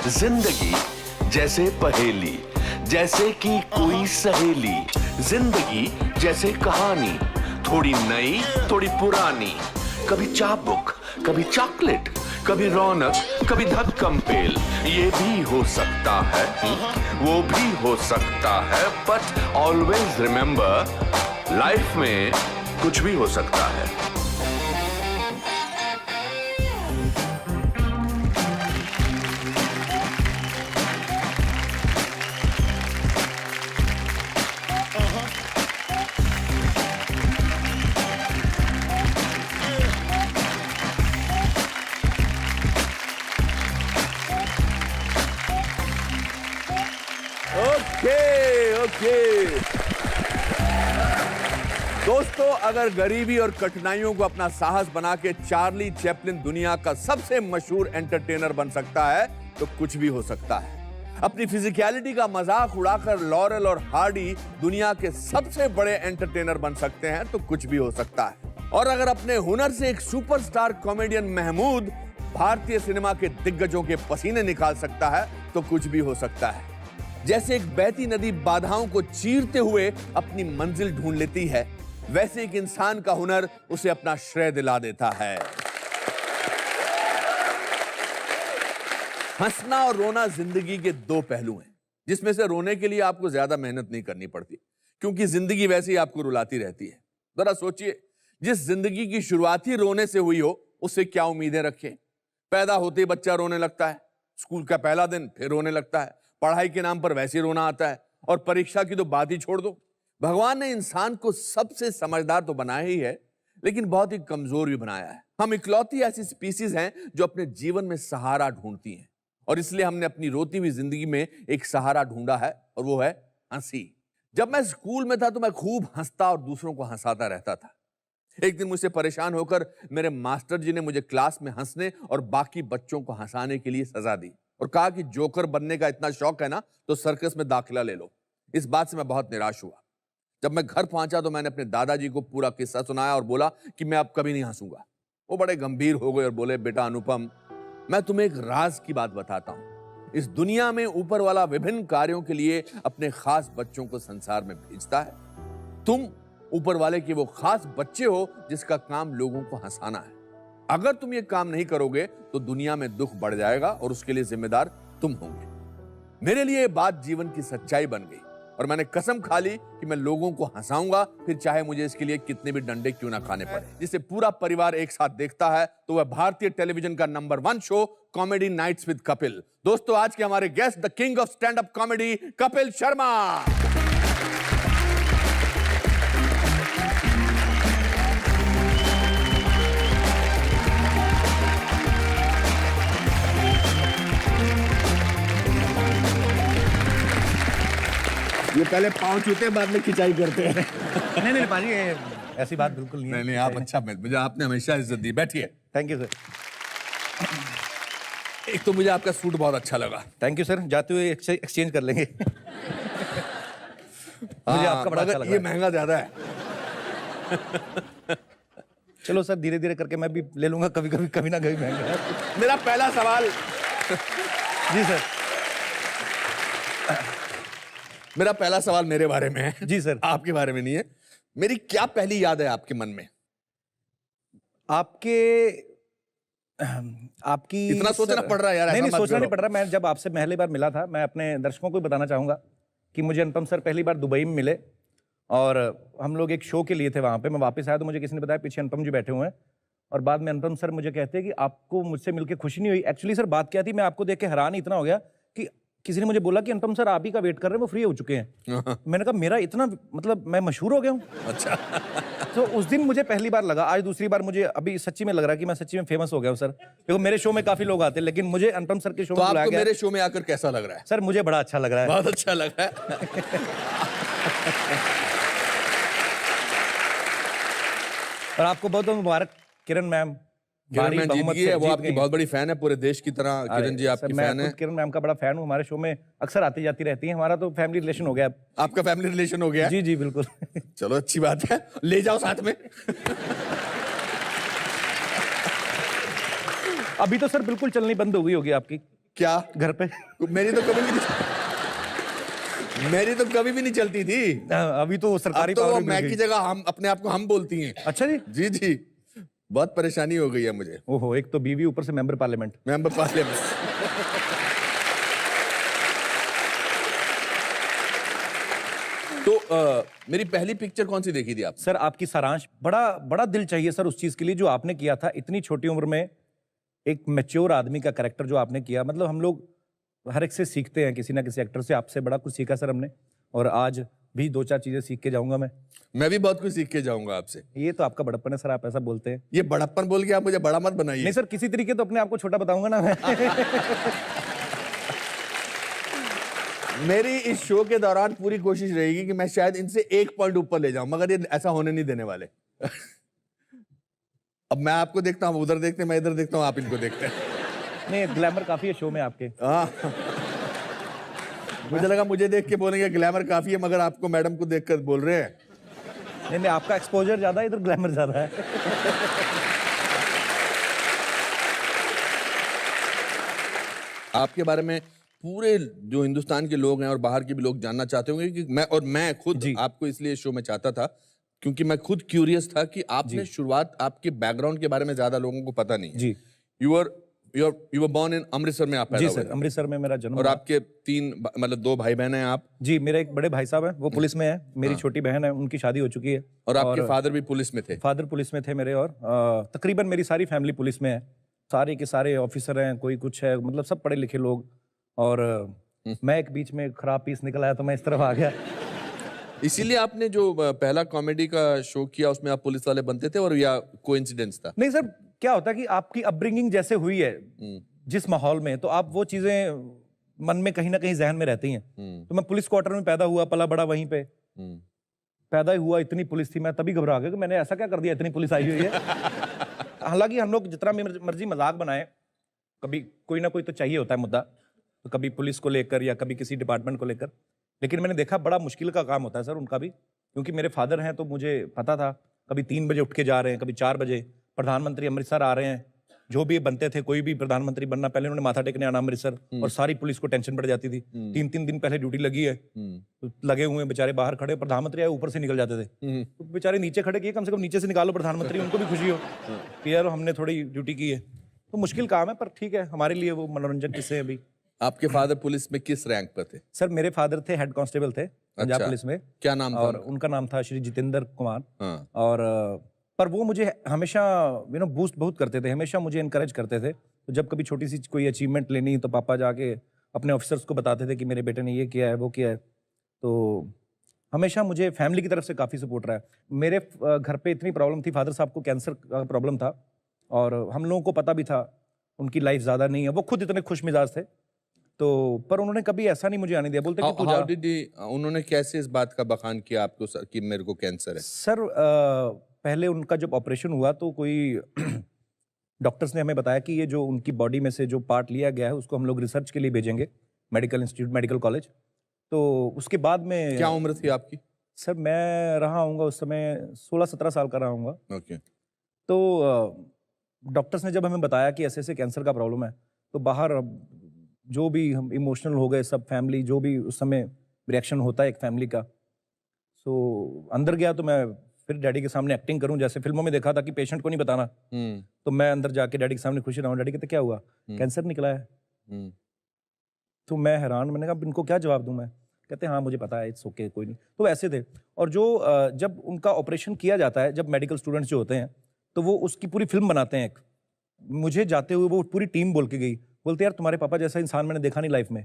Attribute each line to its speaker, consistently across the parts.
Speaker 1: जिंदगी जैसे पहेली, जैसे कि कोई सहेली। जिंदगी जैसे कहानी, थोड़ी नई थोड़ी पुरानी। कभी चाबुक, कभी चॉकलेट, कभी रौनक, कभी धक्कम पेल। ये भी हो सकता है, वो भी हो सकता है, बट ऑलवेज रिमेंबर, लाइफ में कुछ भी हो सकता है।
Speaker 2: ओके दोस्तों, अगर गरीबी और कठिनाइयों को अपना साहस बना के चार्ली चैपलिन दुनिया का सबसे मशहूर एंटरटेनर बन सकता है तो कुछ भी हो सकता है। अपनी फिजिकलिटी का मजाक उड़ाकर लॉरेल और हार्डी दुनिया के सबसे बड़े एंटरटेनर बन सकते हैं तो कुछ भी हो सकता है। और अगर अपने हुनर से एक सुपरस्टार कॉमेडियन महमूद भारतीय सिनेमा के दिग्गजों के पसीने निकाल सकता है तो कुछ भी हो सकता है। जैसे एक बहती नदी बाधाओं को चीरते हुए अपनी मंजिल ढूंढ लेती है, वैसे एक इंसान का हुनर उसे अपना श्रेय दिला देता है। हंसना और रोना जिंदगी के दो पहलू हैं, जिसमें से रोने के लिए आपको ज्यादा मेहनत नहीं करनी पड़ती, क्योंकि जिंदगी वैसे ही आपको रुलाती रहती है। जरा सोचिए, जिस जिंदगी की शुरुआत ही रोने से हुई हो, उससे क्या उम्मीदें रखें। पैदा होते ही बच्चा रोने लगता है, स्कूल का पहला दिन फिर रोने लगता है, पढ़ाई के नाम पर वैसे ही रोना आता है, और परीक्षा की तो बात ही छोड़ दो। भगवान ने इंसान को सबसे समझदार तो बनाया ही है, लेकिन बहुत ही कमजोर भी बनाया है। हम इकलौती ऐसी स्पीसीज हैं जो अपने जीवन में सहारा ढूंढती हैं, और इसलिए हमने अपनी रोती हुई जिंदगी में एक सहारा ढूंढा है, और वो है हंसी। जब मैं स्कूल में था तो मैं खूब हंसता और दूसरों को हंसाता रहता था। एक दिन मुझसे परेशान होकर मेरे मास्टर जी ने मुझे क्लास में हंसने और बाकी बच्चों को हंसाने के लिए सजा दी, और कहा कि जोकर बनने का इतना शौक है ना तो सर्कस में दाखिला ले लो। इस बात से मैं बहुत निराश हुआ। जब मैं घर पहुंचा तो मैंने अपने दादाजी को पूरा किस्सा सुनाया और बोला कि मैं अब कभी नहीं हंसूंगा। वो बड़े गंभीर हो गए और बोले, बेटा अनुपम, मैं तुम्हें एक राज की बात बताता हूं। इस दुनिया में ऊपर वाला विभिन्न कार्यों के लिए अपने खास बच्चों को संसार में भेजता है। तुम ऊपर वाले के वो खास बच्चे हो जिसका काम लोगों को हंसाना है। अगर तुम ये काम नहीं करोगे तो दुनिया में दुख बढ़ जाएगा, और उसके लिए जिम्मेदार तुम होंगे। मेरे लिए ये बात जीवन की सच्चाई बन गई, और मैंने कसम खा ली कि मैं लोगों को हंसाऊंगा, फिर चाहे मुझे इसके लिए कितने भी डंडे क्यों ना खाने पड़े। जिसे पूरा परिवार एक साथ देखता है तो वह भारतीय टेलीविजन का number 1 show comedy nights with Kapil. दोस्तों, आज के हमारे guest the king of stand up comedy, Kapil Sharma. ये पहले पांव छूते बाद में खिंचाई करते हैं।
Speaker 3: नहीं पाजी, ऐसी बात बिल्कुल नहीं है।
Speaker 2: नहीं, आप अच्छा, मुझे आपने हमेशा इज्जत दी। बैठिए।
Speaker 3: Thank you sir.
Speaker 2: एक तो मुझे आपका सूट बहुत अच्छा लगा।
Speaker 3: थैंक यू सर, जाते हुए एक्सचेंज कर लेंगे। मुझे आपका बड़ा अच्छा लगा।
Speaker 2: ये महंगा ज्यादा है।
Speaker 3: चलो सर, धीरे धीरे करके मैं भी ले लूंगा, कभी कभी कभी ना कभी महंगा।
Speaker 2: मेरा पहला सवाल
Speaker 3: जी सर।
Speaker 2: मेरा पहला सवाल मेरे बारे में है।
Speaker 3: जी सर।
Speaker 2: आपके बारे में नहीं है। मेरी क्या पहली याद है आपके मन में?
Speaker 3: आपकी
Speaker 2: इतना सोचना पड़ रहा है यार।
Speaker 3: नहीं, सोचना नहीं पड़ रहा। मैं जब आपसे पहली बार मिला था, मैं अपने दर्शकों को भी बताना चाहूंगा कि मुझे अनुपम सर पहली बार दुबई में मिले, और हम लोग एक शो के लिए थे वहां पे। मैं वापस आया तो मुझे किसी ने बताया पीछे अनुपम जी बैठे हुए हैं, और बाद में अनुपम सर मुझे कहते हैं कि आपको मुझसे मिलकर खुशी नहीं हुई। एक्चुअली सर बात क्या थी, मैं आपको देख के हैरान इतना हो गया कि किसी ने मुझे बोला कि अनुपम सर आप ही का वेट कर रहे हैं, वो फ्री हो चुके हैं। मैंने कहा मेरा इतना, मतलब मैं मशहूर हो गया हूँ।
Speaker 2: अच्छा।
Speaker 3: तो उस दिन मुझे पहली बार लगा। आज दूसरी बार मुझे अभी सच्ची में लग रहा है कि मैं सच्ची में फेमस हो गया हूँ सर। देखो मेरे शो में काफी लोग आते हैं, लेकिन मुझे अनुपम सर के शो में बुलाया गया।
Speaker 2: मेरे शो में आकर कैसा लग रहा है?
Speaker 3: सर मुझे बड़ा अच्छा लग रहा है।
Speaker 2: बहुत अच्छा लग रहा है।
Speaker 3: और आपको बहुत बहुत मुबारक किरण मैम।
Speaker 2: किरण मैम जीत गई है, वो आपकी बहुत बड़ी फैन है पूरे देश की तरह। किरण जी आपकी फैन है।
Speaker 3: किरण मैम का बड़ा फैन हूँ, हमारे शो में अक्सर आती जाती रहती है। हमारा तो फैमिली रिलेशन हो गया।
Speaker 2: आपका फैमिली रिलेशन हो गया?
Speaker 3: जी जी बिल्कुल।
Speaker 2: चलो अच्छी बात है, ले जाओ साथ में।
Speaker 3: अभी तो सर बिल्कुल चलनी बंद हो गई होगी आपकी।
Speaker 2: क्या?
Speaker 3: घर पे।
Speaker 2: मेरी तो कभी भी नहीं मेरी तो कभी भी नहीं चलती थी।
Speaker 3: अभी तो सरकारी
Speaker 2: अब तो
Speaker 3: पावर
Speaker 2: वो
Speaker 3: भी
Speaker 2: मैं
Speaker 3: मिल
Speaker 2: की
Speaker 3: गई।
Speaker 2: जगह हम अपने आप को हम बोलती हैं।
Speaker 3: अच्छा जी।
Speaker 2: जी जी, बहुत परेशानी हो गई है मुझे।
Speaker 3: ओहो, एक तो बीवी, ऊपर से मेंबर पार्लियामेंट।
Speaker 2: Member parliament. तो मेरी पहली पिक्चर कौन सी देखी थी आप?
Speaker 3: सर आपकी सारांश, बड़ा बड़ा दिल चाहिए सर उस चीज के लिए जो आपने किया था। इतनी छोटी उम्र में एक मैच्योर आदमी का कैरेक्टर जो आपने किया, मतलब हम लोग हर एक से सीखते हैं, किसी ना किसी एक्टर से। आपसे बड़ा कुछ सीखा सर हमने, और आज भी 2-4 चीजें सीख के जाऊंगा मैं
Speaker 2: भी बहुत कुछ सीख के जाऊंगा आपसे।
Speaker 3: ये तो आपका बड़प्पन है सर, आप ऐसा बोलते हैं।
Speaker 2: ये बड़प्पन बोल के आप मुझे बड़ा मत बनाइए।
Speaker 3: नहीं सर, किसी तरीके तो अपने आप को छोटा बताऊंगा ना मैं।
Speaker 2: मेरी इस शो के दौरान पूरी कोशिश रहेगी कि मैं शायद इनसे 1 पॉइंट ऊपर ले जाऊं, मगर ये ऐसा होने नहीं देने वाले। अब मैं आपको देखता हूं, उधर देखते हैं, मैं इधर देखता हूं, आप इनको देखते हैं।
Speaker 3: नहीं, ग्लैमर काफी है शो में आपके।
Speaker 2: हाँ, मुझे लगा मुझे देख के बोलेंगे ग्लैमर काफी है, मगर आपको मैडम को देखकर बोल रहे हैं।
Speaker 3: नहीं नहीं, आपका एक्सपोजर ज्यादा है, इधर ग्लैमर ज्यादा है।
Speaker 2: आपके बारे में पूरे जो हिंदुस्तान के लोग हैं और बाहर के भी लोग जानना चाहते होंगे कि मैं खुद
Speaker 3: जी।
Speaker 2: आपको इसलिए शो में चाहता था क्योंकि मैं खुद क्यूरियस था कि आपने शुरुआत, आपके बैकग्राउंड के बारे में ज्यादा लोगों को पता नहीं है।
Speaker 3: जी।
Speaker 2: You were born in Amritsar में, आप पैदा
Speaker 3: जी
Speaker 2: हुए
Speaker 3: सर,
Speaker 2: थे।
Speaker 3: अमृतसर में मेरा जन्म
Speaker 2: और
Speaker 3: हुआ।
Speaker 2: आपके 3 मतलब 2 भाई बहन हैं आप,
Speaker 3: जी, मेरे एक बड़े भाई साहब हैं, वो पुलिस में है। मेरी छोटी बहन है, उनकी शादी हो चुकी है।
Speaker 2: और आपके फादर भी पुलिस में थे।
Speaker 3: फादर पुलिस में थे मेरे, और तकरीबन मेरी सारी फैमिली पुलिस में है। सारे के सारे ऑफिसर हैं, कोई कुछ है, मतलब सब पढ़े लिखे लोग। और मैं एक बीच में खराब पीस निकल आया तो मैं इस तरफ आ गया।
Speaker 2: इसीलिए आपने जो पहला कॉमेडी का शो किया उसमें आप पुलिस वाले बनते थे, और या कोइंसिडेंस था?
Speaker 3: नहीं सर, क्या होता है कि आपकी अपब्रिंगिंग जैसे हुई है जिस माहौल में, तो आप वो चीजें मन में कहीं ना कहीं जहन में रहती हैं। तो मैं पुलिस क्वार्टर में पैदा हुआ, पला बड़ा वहीं पे पैदा ही हुआ। इतनी पुलिस थी, मैं तभी घबरा गया कि मैंने ऐसा क्या कर दिया, इतनी पुलिस आई हुई है। हालांकि हम लोग जितना मर्जी मजाक बनाए, कभी कोई ना कोई तो चाहिए होता है मुद्दा, तो कभी पुलिस को लेकर या कभी किसी डिपार्टमेंट को लेकर। लेकिन मैंने देखा बड़ा मुश्किल का काम होता है सर उनका भी, क्योंकि मेरे फादर हैं तो मुझे पता था, कभी 3 बजे उठ के जा रहे हैं, कभी 4 बजे। प्रधानमंत्री अमृतसर आ रहे हैं, जो भी बनते थे, कोई भी प्रधानमंत्री बनना, पहले उन्होंने माथा टेकने आना अमृतसर, और सारी पुलिस को टेंशन बढ़ जाती थी। 3-3 दिन पहले ड्यूटी लगी है, तो लगे हुए बेचारे बाहर खड़े, प्रधानमंत्री आए ऊपर से निकल जाते थे, तो बेचारे नीचे खड़े किए, कम से कम नीचे से निकालो प्रधानमंत्री, उनको भी खुशी हो कि यार हमने थोड़ी ड्यूटी की है। तो मुश्किल काम है, पर ठीक है, हमारे लिए वो मनोरंजन किस्से हैं अभी।
Speaker 2: आपके फादर पुलिस में किस रैंक पर थे?
Speaker 3: सर मेरे फादर थे हेड कांस्टेबल थे पंजाब
Speaker 2: अच्छा।
Speaker 3: पुलिस में।
Speaker 2: क्या नाम था
Speaker 3: और उनका नाम था श्री जितेंद्र कुमार।
Speaker 2: हाँ।
Speaker 3: और पर वो मुझे हमेशा बूस्ट बहुत करते थे, हमेशा मुझे इनकरेज करते थे। तो जब कभी छोटी सी कोई अचीवमेंट लेनी तो पापा जाके अपने ऑफिसर्स को बताते थे कि मेरे बेटे ने ये किया है, वो किया है। तो हमेशा मुझे फैमिली की तरफ से काफ़ी सपोर्ट रहा है। मेरे घर पे इतनी प्रॉब्लम थी, फादर साहब को कैंसर का प्रॉब्लम था, और हम लोगों को पता भी था उनकी लाइफ ज़्यादा नहीं है। वो खुद इतने खुश मिजाज थे, तो पर उन्होंने कभी ऐसा नहीं मुझे आने दिया। बोलते कि तू जा।
Speaker 2: उन्होंने कैसे इस बात का बखान किया आपको सर, कि मेरे को कैंसर है?
Speaker 3: सर पहले उनका जब ऑपरेशन हुआ तो कोई डॉक्टर्स ने हमें बताया कि ये जो उनकी बॉडी में से जो पार्ट लिया गया है उसको हम लोग रिसर्च के लिए भेजेंगे मेडिकल इंस्टीट्यूट, मेडिकल कॉलेज। तो उसके बाद में
Speaker 2: क्या उम्र थी आपकी?
Speaker 3: सर मैं रहा हूँगा उस समय 16-17 साल का रहा हूँगा।
Speaker 2: ओके।
Speaker 3: तो डॉक्टर्स ने जब हमें बताया कि ऐसे ऐसे कैंसर का प्रॉब्लम है, तो बाहर जो भी हम इमोशनल हो गए सब, फैमिली जो भी उस समय रिएक्शन होता है एक फैमिली का। सो अंदर गया तो मैं फिर डैडी के सामने एक्टिंग करूं, जैसे फिल्मों में देखा था कि पेशेंट को नहीं बताना। तो मैं अंदर जाके डैडी के सामने खुशी रहा हूँ। डैडी कहते क्या हुआ? कैंसर निकला है। तो मैं हैरान, मैंने कहा इनको क्या जवाब दूं मैं? कहते हाँ मुझे पता है, इट्स ओके, कोई नहीं। तो ऐसे थे। और जो जब उनका ऑपरेशन किया जाता है, जब मेडिकल स्टूडेंट्स जो होते हैं तो वो उसकी पूरी फिल्म बनाते हैं एक। मुझे जाते हुए वो पूरी टीम बोल के गई, बोलते यार तुम्हारे पापा जैसा इंसान मैंने देखा नहीं लाइफ में।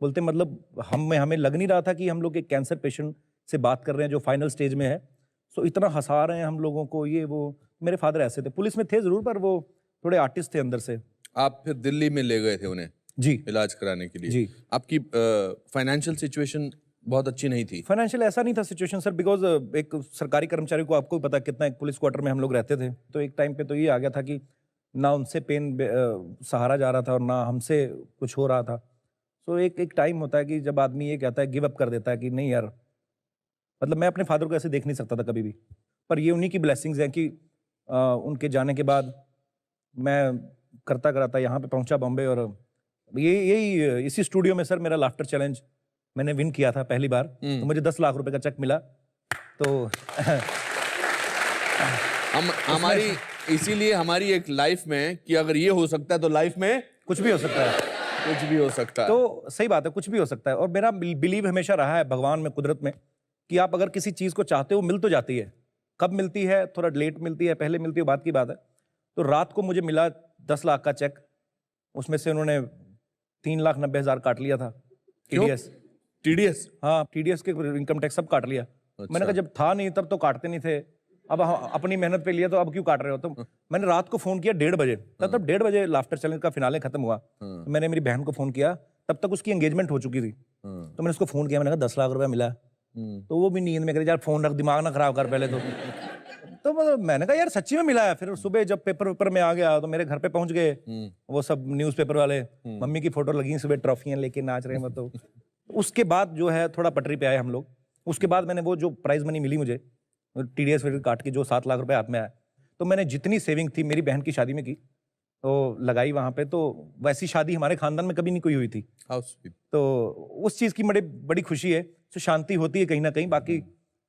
Speaker 3: बोलते मतलब हमें लग नहीं रहा था कि हम लोग एक कैंसर पेशेंट से बात कर रहे हैं जो फाइनल स्टेज में है। सो इतना हंसा रहे हैं हम लोगों को, ये वो। मेरे फादर ऐसे थे, पुलिस में थे जरूर, पर वो थोड़े आर्टिस्ट थे अंदर से।
Speaker 2: आप फिर दिल्ली में ले गए थे उन्हें
Speaker 3: जी
Speaker 2: इलाज कराने के लिए?
Speaker 3: जी।
Speaker 2: आपकी फाइनेंशियल सिचुएशन बहुत अच्छी नहीं थी?
Speaker 3: फाइनेंशियल ऐसा नहीं था सिचुएशन सर, बिकॉज एक सरकारी कर्मचारी को आपको भी पता कितना, एक पुलिस क्वार्टर में हम लोग रहते थे, तो एक टाइम पे तो ये आ गया था कि ना उनसे पेन सहारा जा रहा था और ना हमसे कुछ हो रहा था। सो एक टाइम होता है कि जब आदमी ये कहता है, गिव अप कर देता है कि नहीं यार, मतलब मैं अपने फादर को ऐसे देख नहीं सकता था कभी भी। पर ये उन्हीं की ब्लेसिंग्स हैं कि उनके जाने के बाद मैं करता कराता यहाँ पे पहुँचा बॉम्बे, और यही इसी स्टूडियो में सर मेरा लाफ्टर चैलेंज मैंने विन किया था पहली बार, तो मुझे 10 लाख रुपए का चेक मिला। तो
Speaker 2: हमारी इसीलिए हमारी एक लाइफ में कि अगर ये हो सकता है तो लाइफ में
Speaker 3: कुछ भी हो सकता है।
Speaker 2: कुछ भी हो सकता है।
Speaker 3: तो सही बात है, कुछ भी हो सकता है। और मेरा बिलीव हमेशा रहा है भगवान में, कुदरत में, कि आप अगर किसी चीज को चाहते हो मिल तो जाती है। कब मिलती है, थोड़ा लेट मिलती है, पहले मिलती है, बात की बात है। तो रात को मुझे मिला 10 लाख का चेक, उसमें से उन्होंने 3,90,000 काट लिया था। टीडीएस।
Speaker 2: टीडीएस?
Speaker 3: हाँ, टीडीएस के इनकम टैक्स सब काट लिया। मैंने कहा जब था नहीं तब तो काटते नहीं थे, अब अपनी मेहनत पे लिया तो अब क्यों काट रहे हो? तो मैंने रात को फोन किया 1:30 बजे, तब 1:30 बजे लाफ्टर चैलेंज का फिनाले खत्म हुआ। तो मैंने मेरी बहन को फोन किया, तब तक उसकी एंगेजमेंट हो चुकी थी। तो मैंने उसको फोन किया, मैंने कहा 10 लाख रुपया मिला। तो वो भी नींद में कह रही यार फोन रख, दिमाग ना खराब कर पहले तो मैंने कहा यार सच्ची में मिला है। फिर सुबह जब पेपर में आ गया तो मेरे घर पे पहुंच गए वो सब न्यूज़पेपर वाले, मम्मी की फोटो लगी सुबह, ट्रॉफियां लेके नाच रहे हैं। तो उसके बाद जो है थोड़ा पटरी पे आए हम लोग। उसके बाद मैंने वो जो प्राइज मनी मिली मुझे टीडीएस काट के, जो 7 लाख रुपए हाथ में आया, तो मैंने जितनी सेविंग थी मेरी बहन की शादी में की तो लगाई वहां पे। तो वैसी शादी हमारे खानदान में कभी नहीं कोई हुई थी। तो उस चीज की बड़ी खुशी है। तो शांति होती है कहीं ना कहीं। बाकी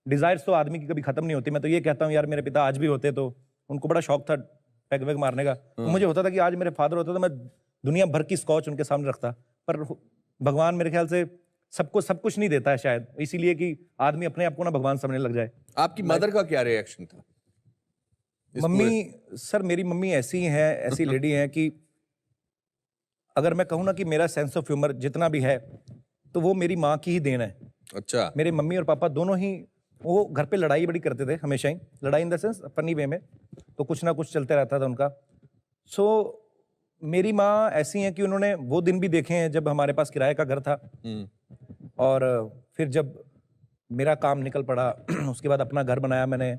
Speaker 3: डिजायर्स तो आदमी की कभी खत्म नहीं होती। मैं तो ये कहता हूँ यार, मेरे पिता आज भी होते तो उनको बड़ा शौक था पैग वैग मारने का। तो मुझे होता था कि आज मेरे फादर होते तो मैं दुनिया भर की स्कॉच उनके सामने रखता। पर भगवान मेरे ख्याल से सबको सब कुछ नहीं देता है शायद, इसीलिए कि आदमी अपने आप को ना भगवान समझने लग जाए।
Speaker 2: आपकी मदर का क्या रिएक्शन था?
Speaker 3: मम्मी, सर मेरी मम्मी ऐसी हैं, ऐसी लेडी हैं कि अगर मैं कहूँ ना कि मेरा सेंस ऑफ ह्यूमर जितना भी है तो वो मेरी माँ की ही देन है।
Speaker 2: अच्छा।
Speaker 3: मेरे मम्मी और पापा दोनों ही, वो घर पे लड़ाई बड़ी करते थे हमेशा ही, लड़ाई in the sense funny way में, तो कुछ ना कुछ चलते रहता था उनका। सो मेरी माँ ऐसी हैं कि उन्होंने वो दिन भी देखे हैं जब हमारे पास किराए का घर था, और फिर जब मेरा काम निकल पड़ा उसके बाद अपना घर बनाया मैंने।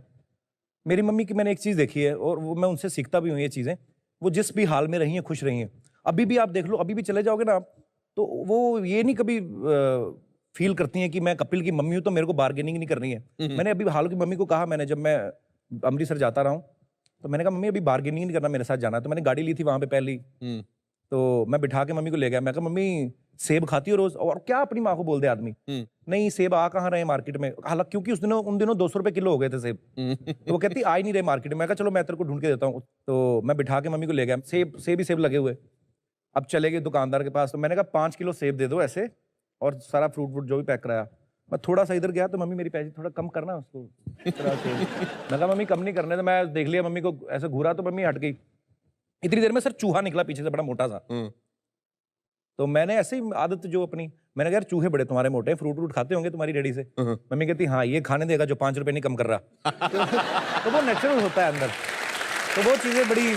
Speaker 3: मेरी मम्मी की मैंने एक चीज़ देखी है और वो मैं उनसे सीखता भी हूँ ये चीज़ें। वो जिस भी हाल में रही हैं खुश रही हैं। अभी भी आप देख लो, अभी भी चले जाओगे ना आप, तो वो ये नहीं कभी फील करती हैं कि मैं कपिल की मम्मी हूँ तो मेरे को बार्गेनिंग नहीं करनी है। मैंने अभी हाल की मम्मी को कहा, मैंने जब मैं अमृतसर जाता रहा हूँ तो मैंने कहा मम्मी अभी बार्गेनिंग नहीं करना, मेरे साथ जाना है। तो मैंने गाड़ी ली थी वहाँ पे पहली, तो मैं बिठा के मम्मी को ले गया। मैं कहा मम्मी सेब खाती हो रोज? और क्या अपनी माँ को बोल दे आदमी, नहीं सेब आ कहाँ रहे मार्केट में। हालांकि क्योंकि उन दिनों 200 रुपए किलो हो गए थे सेब। तो वो कहती आ ही नहीं रहे मार्केट में। मैं कहा चलो मैं तेरे को ढूंढ के देता हूँ। तो मैं बिठा के मम्मी को ले गया, सेब ही सेब लगे हुए। अब चले गए दुकानदार के पास, तो मैंने कहा 5 किलो सेब दे दो ऐसे, और सारा फ्रूट जो भी पैक कराया। मैं थोड़ा सा इधर गया तो मम्मी मेरी पैसे थोड़ा कम करना उसको। मैं कहा मम्मी कम नहीं करने। तो मैं देख लिया मम्मी को ऐसे घूरा तो मम्मी हट गई। इतनी देर में सर चूहा निकला पीछे से, बड़ा मोटा सा। तो मैंने ऐसे ही आदत जो अपनी, मैंने कहा यार चूहे बड़े तुम्हारे मोटे, फ्रूट खाते होंगे तुम्हारी रेडी से। मम्मी कहती हाँ ये खाने देगा जो 5 रुपए नहीं कम कर रहा। तो वो नेचुरल होता है अंदर। तो वो चीजें बड़ी,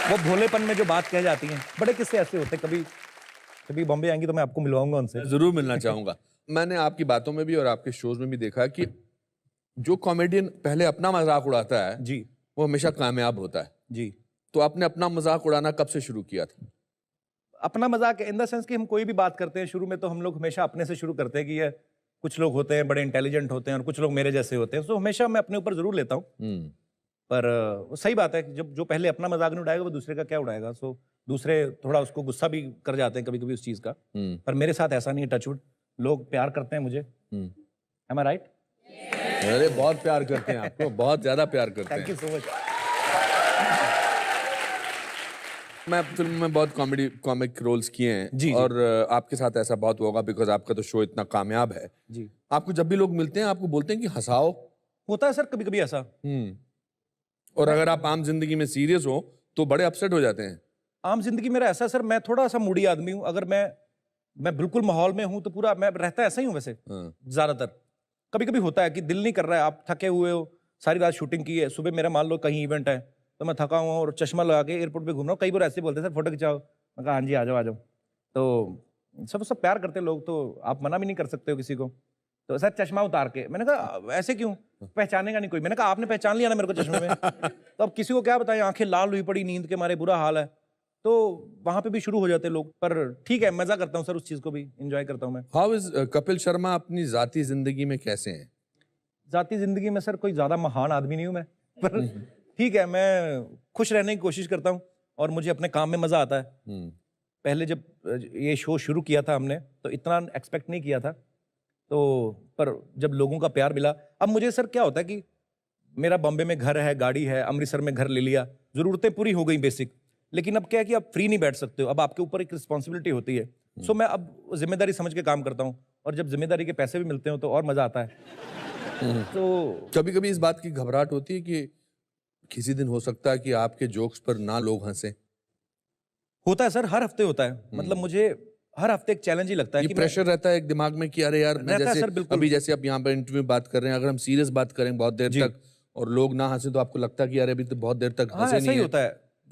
Speaker 3: वो भोलेपन में जो बात कह जाती हैं, बड़े किस्से ऐसे होते हैं। कभी बॉम्बे आएंगी तो मैं आपको मिलवाऊंगा उनसे,
Speaker 2: जरूर मिलना चाहूंगा। मैंने आपकी बातों में भी और आपके शोज में भी देखा कि जो कॉमेडियन पहले अपना मजाक उड़ाता है
Speaker 3: जी,
Speaker 2: वो हमेशा कामयाब होता है।
Speaker 3: जी।
Speaker 2: तो आपने अपना मजाक उड़ाना कब से शुरू किया था?
Speaker 3: अपना मजाक इन द सेंस कि हम कोई भी बात करते हैं शुरू में तो हम लोग हमेशा अपने से शुरू करते हैं कि ये कुछ लोग होते हैं बड़े इंटेलिजेंट होते हैं और कुछ लोग मेरे जैसे होते हैं। तो हमेशा मैं अपने ऊपर जरूर लेता हूँ। पर सही बात है कि जब जो पहले अपना मजाक नहीं उड़ाएगा वो दूसरे का क्या उड़ाएगा। सो दूसरे थोड़ा उसको गुस्सा भी कर जाते हैं कभी कभी उस चीज का। पर मेरे साथ ऐसा नहीं है, टचवुड। लोग प्यार करते हैं मुझे। एम आई राइट?
Speaker 2: अरे बहुत प्यार करते हैं आपको, बहुत ज्यादा प्यार करते हैं।
Speaker 3: Thank you so much.
Speaker 2: मैं फिल्म में बहुत कॉमिक रोल्स किए हैं
Speaker 3: जी,
Speaker 2: और आपके साथ ऐसा बहुत होगा बिकॉज आपका तो शो इतना कामयाब है।
Speaker 3: जी।
Speaker 2: आपको जब भी लोग मिलते हैं आपको बोलते हैं कि हंसाओ?
Speaker 3: होता है सर कभी कभी ऐसा।
Speaker 2: और अगर आप आम जिंदगी में सीरियस हो तो बड़े अपसेट हो जाते हैं।
Speaker 3: आम जिंदगी मेरा ऐसा सर, मैं थोड़ा सा मूडी आदमी हूँ। अगर मैं बिल्कुल माहौल में हूँ तो पूरा मैं रहता ऐसा ही हूँ वैसे ज्यादातर। कभी कभी होता है कि दिल नहीं कर रहा है, आप थके हुए हो, सारी रात शूटिंग की है, सुबह मेरा मान लो कहीं इवेंट है तो मैं थका हुआ और चश्मा लगा के एयरपोर्ट पे घूम रहा हूँ। कई बार ऐसे बोलते हैं सर फोटो खिंचाओ। मैं कहा हाँ जी आ जाओ आ जाओ। तो सब प्यार करते लोग, तो आप मना भी नहीं कर सकते हो किसी को। तो सर चश्मा उतार के, मैंने कहा ऐसे क्यों, पहचानेगा नहीं कोई। मैंने कहा आपने पहचान लिया ना मेरे को चश्मे में। तो अब किसी को क्या बताएं, आंखें लाल हुई पड़ी, नींद के मारे बुरा हाल है। तो वहां पे भी शुरू हो जाते लोग। पर ठीक है, मजा करता हूँ सर, उस चीज को भी एंजॉय करता हूँ मैं।
Speaker 2: हाउ इज कपिल शर्मा अपनी जाती जिंदगी में कैसे हैं?
Speaker 3: जाती जिंदगी में सर कोई ज्यादा महान आदमी नहीं हूं मैं, पर ठीक है, मैं खुश रहने की कोशिश करता हूँ और मुझे अपने काम में मजा आता है। पहले जब ये शो शुरू किया था हमने तो इतना एक्सपेक्ट नहीं किया था, तो पर जब लोगों का प्यार मिला, अब मुझे सर क्या होता है कि मेरा बॉम्बे में घर है, गाड़ी है, अमृतसर में घर ले लिया, ज़रूरतें पूरी हो गई बेसिक, लेकिन अब क्या है कि आप फ्री नहीं बैठ सकते हो, अब आपके ऊपर एक रिस्पॉन्सिबिलिटी होती है। सो मैं अब जिम्मेदारी समझ के काम करता हूँ, और जब जिम्मेदारी के पैसे भी मिलते हो तो और मज़ा आता है। तो
Speaker 2: कभी कभी इस बात की घबराहट होती है कि किसी दिन हो सकता है कि आपके जोक्स पर ना लोग हंसे।
Speaker 3: होता है सर, हर हफ्ते होता है, मतलब मुझे हर हफ्ते एक चैलेंज ही लगता है
Speaker 2: ये
Speaker 3: कि
Speaker 2: प्रेशर रहता है एक दिमाग में कि अरे यार मैं
Speaker 3: रहता है
Speaker 2: जैसे
Speaker 3: सर, बिल्कुल।
Speaker 2: अभी जैसे आप यहाँ पर इंटरव्यू में बात कर रहे हैं, अगर हम सीरियस बात करें बहुत देर
Speaker 3: जी।
Speaker 2: तक और लोग ना हंसे तो आपको लगता है कि अरे अभी तो बहुत देर तक
Speaker 3: हाँ,
Speaker 2: हंसे
Speaker 3: ऐसा
Speaker 2: नहीं
Speaker 3: ही
Speaker 2: है।
Speaker 3: होता है,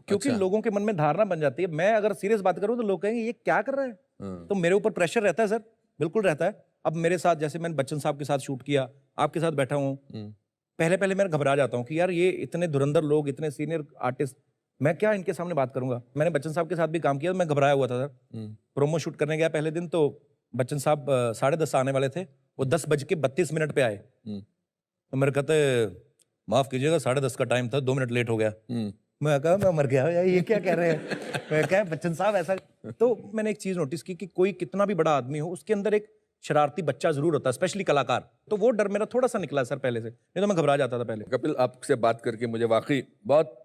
Speaker 3: क्योंकि
Speaker 2: अच्छा।
Speaker 3: लोगों के मन में धारणा बन जाती है। मैं अगर सीरियस बात करूं तो लोग कहेंगे ये क्या कर रहा है,
Speaker 2: हाँ।
Speaker 3: तो मेरे ऊपर प्रेशर रहता है सर, बिल्कुल रहता है। अब मेरे साथ जैसे मैंने बच्चन साहब के साथ शूट किया, आपके साथ बैठा हूँ, पहले पहले मैं घबरा जाता हूँ कि यार ये इतने धुरंधर लोग, इतने सीनियर आर्टिस्ट, मैं क्या इनके सामने बात करूंगा। मैंने बच्चन साहब के साथ भी काम किया, तो मैं घबराया हुआ था सर। प्रोमो शूट करने गया पहले दिन, तो बच्चन साहब 10:30 आने वाले थे, वो 10:32 पे आए। तो मेरे कहते माफ कीजिएगा 10:30 का टाइम था, 2 मिनट लेट हो गया। मैं कहा मैं मर गया यार, ये क्या कह रहे हैं। मैं कहा बच्चन साहब ऐसा। तो मैंने एक चीज नोटिस की कि कोई कितना भी बड़ा आदमी हो, उसके अंदर एक शरारती बच्चा जरूर होता है, स्पेशली कलाकार। तो वो डर मेरा थोड़ा सा निकला सर पहले से, नहीं तो मैं घबरा जाता था पहले।
Speaker 2: कपिल, आपसे बात करके मुझे वाकई बहुत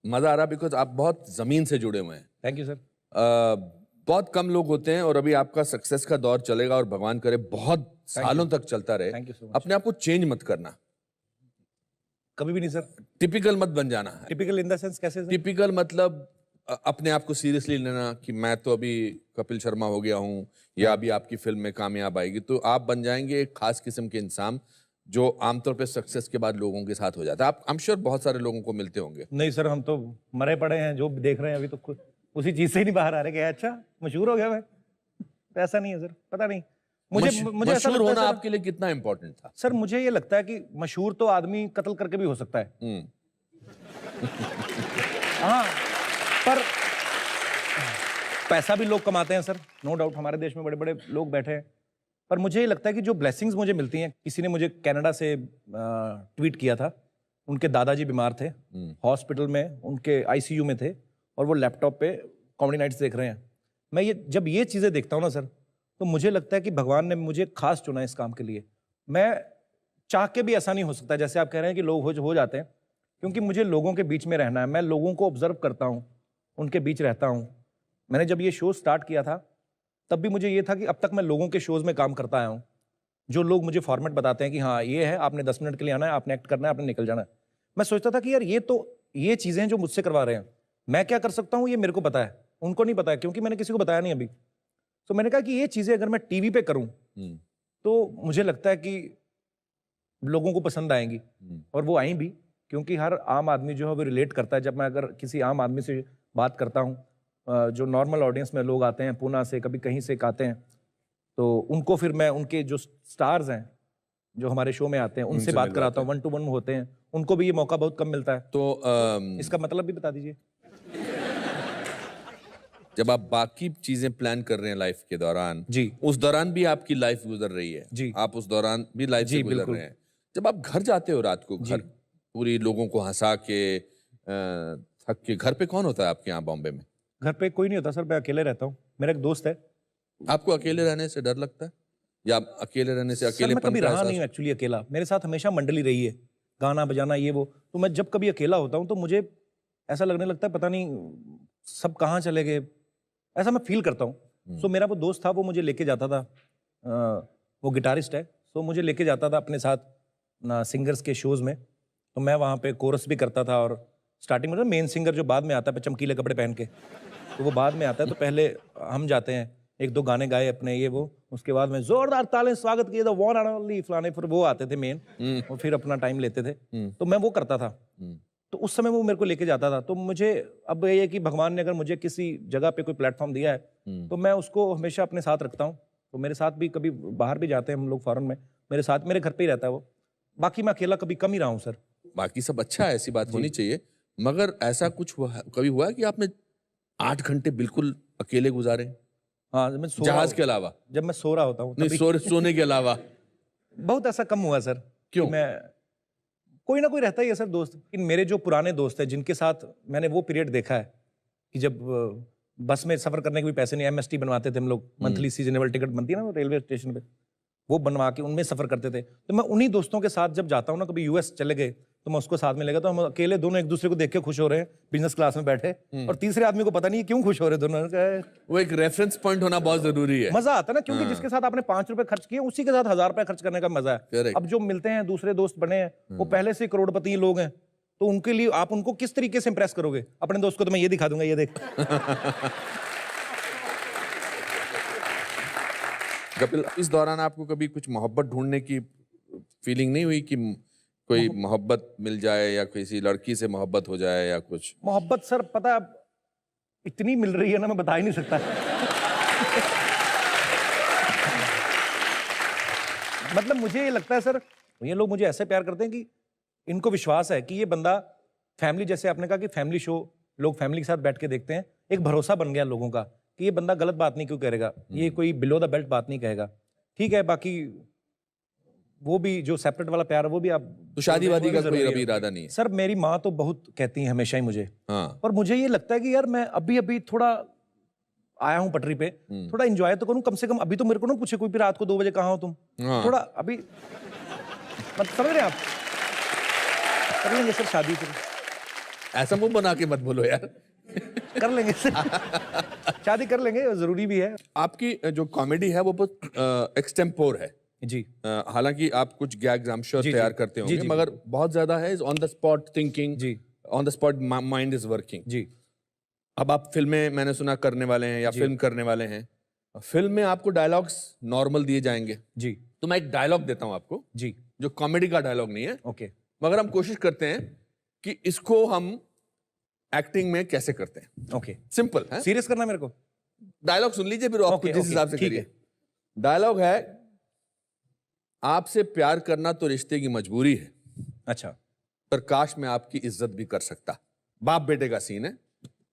Speaker 2: मजा आ रहा, बिकॉज आप बहुत जमीन से जुड़े हुए हैं।
Speaker 3: Thank you sir.
Speaker 2: बहुत कम लोग होते हैं, और अभी आपका सक्सेस का दौर चलेगा और भगवान करे बहुत सालों तक चलता रहे।
Speaker 3: Thank you so much.
Speaker 2: अपने आप को चेंज मत करना,
Speaker 3: कभी भी नहीं सर।
Speaker 2: टिपिकल मत बन जाना है।
Speaker 3: टिपिकल इन द सेंस कैसे सर?
Speaker 2: टिपिकल मतलब अपने आप को सीरियसली लेना कि मैं तो अभी कपिल शर्मा हो गया हूं, या अभी आपकी फिल्म में कामयाब आएगी तो आप बन जाएंगे एक खास किस्म के इंसान, जो आमतौर पे सक्सेस के बाद लोगों के साथ हो जाता है। आप आई एम श्योर बहुत सारे लोगों को मिलते होंगे।
Speaker 3: नहीं सर, हम तो मरे पड़े हैं, जो देख रहे हैं अभी तो खुद उसी चीज से ही नहीं बाहर आ रहे कि अच्छा मशहूर हो गया मैं। तो ऐसा नहीं है सर, पता नहीं मुझे ऐसा
Speaker 2: मशहूर
Speaker 3: लगता है
Speaker 2: होना
Speaker 3: सर,
Speaker 2: आपके लिए कितना इंपॉर्टेंट था?
Speaker 3: सर मुझे ये लगता है कि मशहूर तो आदमी कत्ल करके भी हो सकता है। हाँ, पर पैसा भी लोग कमाते हैं सर, नो डाउट। हमारे देश में बड़े बड़े लोग बैठे हैं, पर मुझे ये लगता है कि जो ब्लेसिंग्स मुझे मिलती हैं, किसी ने मुझे कनाडा से ट्वीट किया था, उनके दादाजी बीमार थे, हॉस्पिटल में उनके आईसीयू में थे, और वो लैपटॉप पे कॉमेडी नाइट्स देख रहे हैं। मैं जब ये चीज़ें देखता हूँ ना सर, तो मुझे लगता है कि भगवान ने मुझे खास चुना है इस काम के लिए। मैं चाह के भी ऐसा नहीं हो सकता जैसे आप कह रहे हैं कि लोग हो जाते हैं, क्योंकि मुझे लोगों के बीच में रहना है। मैं लोगों को ऑब्जर्व करता हूँ, उनके बीच रहता हूँ। मैंने जब ये शो स्टार्ट किया था तब भी मुझे ये था कि अब तक मैं लोगों के शोज़ में काम करता आया हूँ। जो लोग मुझे फॉर्मेट बताते हैं कि हाँ ये है, आपने 10 मिनट के लिए आना है, आपने एक्ट करना है, आपने निकल जाना है। मैं सोचता था कि यार ये चीज़ें जो मुझसे करवा रहे हैं, मैं क्या कर सकता हूँ ये मेरे को पता है, उनको नहीं पता है, क्योंकि मैंने किसी को बताया नहीं अभी। तो मैंने कहा कि ये चीज़ें अगर मैं टीवी पे करूँ तो मुझे लगता है कि लोगों को पसंद आएंगी, और वो आई भी, क्योंकि हर आम आदमी जो है वो रिलेट करता है। जब मैं अगर किसी आम आदमी से बात करता हूँ, जो नॉर्मल ऑडियंस में लोग आते हैं, पूना से, कभी कहीं से आते हैं, तो उनको फिर मैं उनके जो स्टार्स हैं जो हमारे शो में आते हैं उनसे बात कराता हूँ, 1-to-1 होते हैं। उनको भी ये मौका बहुत कम मिलता है।
Speaker 2: तो
Speaker 3: इसका मतलब भी बता दीजिए।
Speaker 2: जब आप बाकी चीजें प्लान कर रहे हैं लाइफ के दौरान,
Speaker 3: जी,
Speaker 2: उस दौरान भी आपकी लाइफ गुजर रही है,
Speaker 3: जी,
Speaker 2: आप उस दौरान भी लाइफ से गुजर रहे हैं। जब आप घर जाते हो रात को, घर पूरी लोगों को हंसा के थक के, घर पे कौन होता है आपके यहाँ बॉम्बे में?
Speaker 3: घर पे कोई नहीं होता सर, मैं अकेले रहता हूँ। मेरा एक दोस्त है।
Speaker 2: आपको अकेले रहने से डर लगता है, या अकेले रहने से
Speaker 3: सर मैं
Speaker 2: अकेलेपन
Speaker 3: कभी
Speaker 2: का
Speaker 3: रहा
Speaker 2: एहसास?
Speaker 3: नहीं एक्चुअली अकेला, मेरे साथ हमेशा मंडली रही है, गाना बजाना ये वो। तो मैं जब कभी अकेला होता हूँ तो मुझे ऐसा लगने लगता है पता नहीं सब कहाँ चले गए, ऐसा मैं फील करता हूँ। सो मेरा वो दोस्त था, वो मुझे लेके जाता था, वो गिटारिस्ट है, तो मुझे लेके जाता था अपने साथ ना सिंगर्स के शोज़ में। तो मैं वहाँ पे कोरस भी करता था, और स्टार्टिंग में मेन सिंगर जो बाद में आता है चमकीले कपड़े पहन के, तो वो बाद में आता है। तो पहले हम जाते हैं, 1-2 गाने गाए अपने ये वो, उसके बाद में जोरदार तालें स्वागत किए, द वन एंड ओनली फलाने, फिर वो आते थे मेन, और फिर अपना टाइम लेते थे। तो मैं वो करता था। तो उस समय वो मेरे को लेके जाता था। तो मुझे अब ये है कि भगवान ने अगर मुझे किसी जगह पे कोई प्लेटफॉर्म दिया है तो मैं उसको हमेशा अपने साथ रखता हूँ। तो मेरे साथ भी कभी बाहर भी जाते हैं हम लोग फॉरेन में, मेरे साथ मेरे घर पे ही रहता है वो। बाकी मैं अकेला कभी कम ही रहा हूँ सर।
Speaker 2: बाकी सब अच्छा है, ऐसी बात होनी चाहिए, मगर ऐसा कुछ कभी हुआ है कि आपने 8 घंटे बिल्कुल अकेले गुजारे?
Speaker 3: हाँ, जब मैं सो रहा
Speaker 2: जहाज
Speaker 3: हूँ-
Speaker 2: के अलावा?
Speaker 3: जब मैं सो रहा होता हूँ
Speaker 2: नहीं, सोने के अलावा?
Speaker 3: बहुत ऐसा कम हुआ सर।
Speaker 2: क्यों?
Speaker 3: कि मैं कोई ना कोई रहता ही है सर दोस्त। लेकिन मेरे जो पुराने दोस्त हैं जिनके साथ मैंने वो पीरियड देखा है कि जब बस में सफर करने के भी पैसे नहीं, एमएसटी बनवाते थे हम लोग, मंथली सीजनेबल टिकट बनती है ना वो रेलवे स्टेशन पे, वो बनवा के उनमें सफर करते थे। तो मैं उन्हीं दोस्तों के साथ जब जाता हूँ ना, कभी यूएस चले गए तो मैं उसको साथ में लेगा, तो हम अकेले दोनों एक दूसरे को देख के खुश हो रहे हैं बिजनेस क्लास में बैठे, और तीसरे आदमी को पता नहीं है क्यों खुश हो रहे दोनों।
Speaker 2: वो एक रेफरेंस पॉइंट होना बहुत जरूरी है।
Speaker 3: मजा आता है ना, क्योंकि जिसके साथ आपने 5 रुपए खर्च किए उसी के साथ 1000 रुपए खर्च करने का मजा है।
Speaker 2: Correct.
Speaker 3: अब जो मिलते हैं दूसरे दोस्त बने हैं वो पहले से करोड़पति लोग हैं, तो उनके लिए आप उनको किस तरीके से इंप्रेस करोगे? अपने दोस्त को तो मैं ये दिखा दूंगा, ये देख।
Speaker 2: कपिल, इस दौरान आपको कभी कुछ मोहब्बत ढूंढने की फीलिंग नहीं हुई कि कोई मोहब्बत मिल जाए या किसी लड़की से मोहब्बत हो जाए या कुछ?
Speaker 3: मोहब्बत सर पता है, इतनी मिल रही है ना, मैं बता ही नहीं सकता। मतलब मुझे ये लगता है सर, ये लोग मुझे ऐसे प्यार करते हैं कि इनको विश्वास है कि ये बंदा फैमिली, जैसे आपने कहा कि फैमिली शो लोग फैमिली के साथ बैठ के देखते हैं, एक भरोसा बन गया लोगों का कि ये बंदा गलत बात नहीं क्यों करेगा, ये कोई बिलो द बेल्ट बात नहीं कहेगा। ठीक है, बाकी वो भी जो सेपरेट वाला प्यार है वो भी आप,
Speaker 2: तो शादी वादी का कोई
Speaker 3: जरूरी
Speaker 2: अभी
Speaker 3: है।
Speaker 2: इरादा नहीं है?
Speaker 3: सर मेरी माँ तो बहुत कहती है हमेशा ही मुझे,
Speaker 2: हाँ।
Speaker 3: और मुझे ये लगता है कि यार मैं अभी अभी थोड़ा आया हूँ पटरी पे, थोड़ा एंजॉय तो करूँ कम से कम। अभी तो मेरे को ना पूछे कोई भी रात को 2 बजे कहाँ हो तुम,
Speaker 2: हाँ।
Speaker 3: थोड़ा अभी मतलब समझ रहे हैं आप, कर लेंगे सर शादी, फिर
Speaker 2: ऐसा मुंह बना के मत बोलो यार।
Speaker 3: कर लेंगे सर, शादी कर लेंगे, जरूरी भी है।
Speaker 2: आपकी जो कॉमेडी है वो बहुत एक्सटेम्पोर है
Speaker 3: जी
Speaker 2: हालांकि आप कुछ गैग्स आई एम श्योर
Speaker 3: जी,
Speaker 2: तैयार
Speaker 3: जी।
Speaker 2: करते
Speaker 3: जी,
Speaker 2: होंगे,
Speaker 3: जी,
Speaker 2: मगर बहुत ज्यादा है ऑन द स्पॉट थिंकिंग,
Speaker 3: जी
Speaker 2: on the spot mind is working.
Speaker 3: जी
Speaker 2: अब आप फिल्में मैंने सुना करने वाले हैं या फिल्म करने वाले हैं, फिल्म में आपको डायलॉग्स नॉर्मल दिए जाएंगे,
Speaker 3: जी
Speaker 2: तो मैं एक डायलॉग देता हूं आपको
Speaker 3: जी
Speaker 2: जो कॉमेडी का डायलॉग नहीं है,
Speaker 3: ओके
Speaker 2: मगर हम कोशिश करते हैं कि इसको हम एक्टिंग में कैसे करते हैं।
Speaker 3: ओके,
Speaker 2: सिंपल है,
Speaker 3: सीरियस करना मेरे को?
Speaker 2: डायलॉग सुन लीजिए फिर आपको
Speaker 3: ओके,
Speaker 2: जिस
Speaker 3: ओके,
Speaker 2: हिसाब से
Speaker 3: ठीक
Speaker 2: करिए।
Speaker 3: है।
Speaker 2: डायलॉग है, आपसे प्यार करना तो रिश्ते की मजबूरी है,
Speaker 3: अच्छा
Speaker 2: पर काश मैं आपकी इज्जत भी कर सकता। बाप बेटे का सीन है।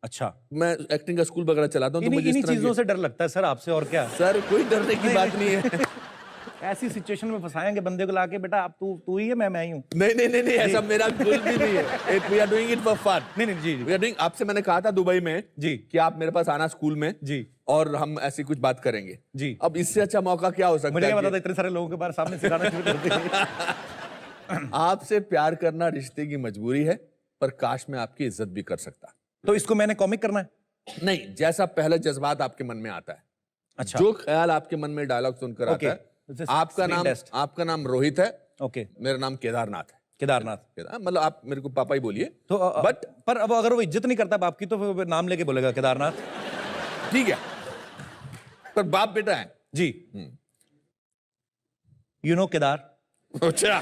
Speaker 3: अच्छा,
Speaker 2: मैं एक्टिंग का स्कूल वगैरह चलाता हूं तो मुझे इस
Speaker 3: इन्हीं
Speaker 2: तरह
Speaker 3: चीजों
Speaker 2: की,
Speaker 3: से डर लगता है सर आपसे, और क्या।
Speaker 2: सर कोई डरने की बात नहीं है।
Speaker 3: ऐसी सिचुएशन में फंसाएंगे बंदे को लाके, बेटा आप तू ही है, मैं ही हूँ।
Speaker 2: नहीं नहीं नहीं नहीं, ऐसा मेरा बिल्कुल भी नहीं है। We are doing it for fun.
Speaker 3: नहीं नहीं, जी
Speaker 2: वी आर डूइंग, आपसे मैंने कहा था दुबई में
Speaker 3: जी
Speaker 2: कि आप मेरे पास आना स्कूल में
Speaker 3: जी
Speaker 2: और हम ऐसी कुछ बात करेंगे
Speaker 3: जी।
Speaker 2: अब इससे अच्छा मौका क्या हो सकता
Speaker 3: मुझे क्या
Speaker 2: है
Speaker 3: पता था
Speaker 2: कि
Speaker 3: इतने सारे लोगों के बाहर सामने सिखाना शुरू कर देंगे।
Speaker 2: आपसे प्यार करना रिश्ते की मजबूरी है, पर काश मैं आपकी इज्जत भी कर सकता।
Speaker 3: तो इसको मैंने कॉमिक करना है?
Speaker 2: नहीं, जैसा पहला जज्बात आपके मन में आता है,
Speaker 3: अच्छा
Speaker 2: जो ख्याल आपके मन में डायलॉग सुनकर
Speaker 3: ओके,
Speaker 2: आता है। आपका नाम रोहित है,
Speaker 3: ओके,
Speaker 2: मेरा नाम केदारनाथ है।
Speaker 3: केदारनाथ।
Speaker 2: मतलब आप मेरे को पापा ही बोलिए,
Speaker 3: तो
Speaker 2: बट
Speaker 3: पर अब अगर वो इज्जत नहीं करता बाप की तो फिर नाम लेके बोलेगा केदारनाथ।
Speaker 2: ठीक है, पर बाप बेटा है
Speaker 3: जी, यू नो केदार।
Speaker 2: अच्छा।